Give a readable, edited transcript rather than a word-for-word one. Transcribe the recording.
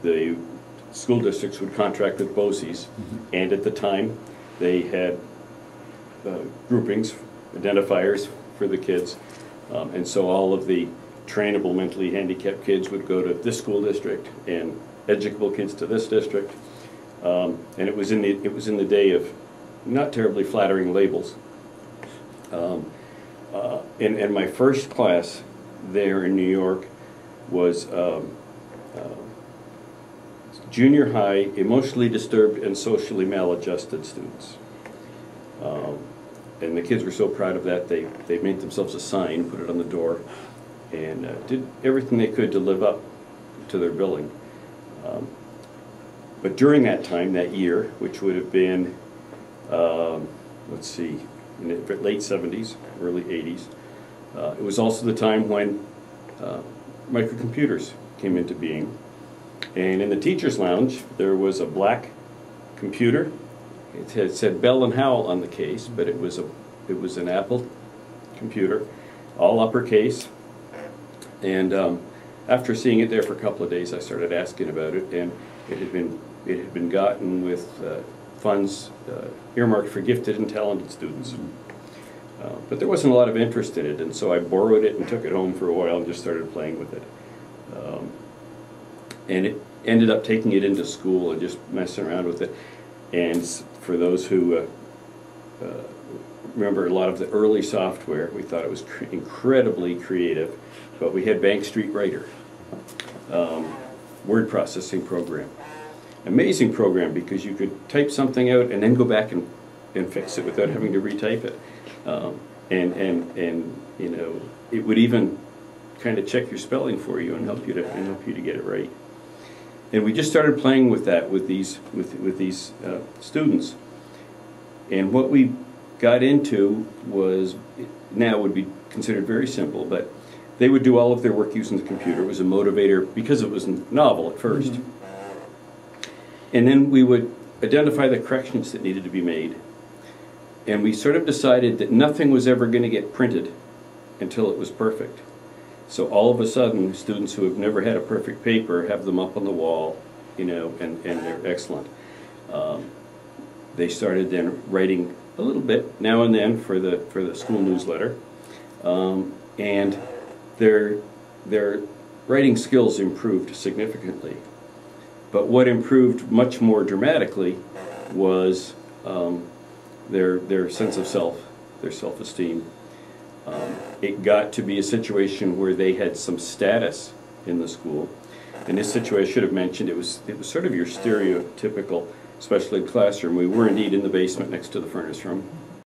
the school districts would contract with BOCES, and at the time they had groupings, identifiers for the kids, and so all of the trainable mentally handicapped kids would go to this school district and educable kids to this district, and it was in the day of not terribly flattering labels. And my first class there in New York was junior high emotionally disturbed and socially maladjusted students. And the kids were so proud of that, they made themselves a sign, put it on the door, and did everything they could to live up to their billing. But during that time, that year, which would have been, let's see, in the late 70s, early 80s, it was also the time when microcomputers came into being. And in the teacher's lounge, there was a black computer. It had said Bell and Howell on the case, but it was an Apple computer, all uppercase. And after seeing it there for a couple of days, I started asking about it, and it had been gotten with funds earmarked for gifted and talented students. But there wasn't a lot of interest in it, and so I borrowed it and took it home for a while and just started playing with it. And it ended up taking it into school and just messing around with it. And for those who remember a lot of the early software, we thought it was incredibly creative, but we had Bank Street Writer, word processing program. Amazing program because you could type something out and then go back and fix it without having to retype it. And you know, it would even kind of check your spelling for you and help you to get it right. And we just started playing with that with these students. And what we got into was, now would be considered very simple, but they would do all of their work using the computer. It was a motivator because it was novel at first. And then we would identify the corrections that needed to be made. And we sort of decided that nothing was ever going to get printed until it was perfect. So all of a sudden, students who have never had a perfect paper have them up on the wall, you know, and they're excellent. They started then writing a little bit now and then for the school newsletter, and their writing skills improved significantly. But what improved much more dramatically was their sense of self, their self-esteem. It got to be a situation where they had some status in the school. In this situation, I should have mentioned, it was sort of your stereotypical special ed classroom. We were indeed in the basement next to the furnace room.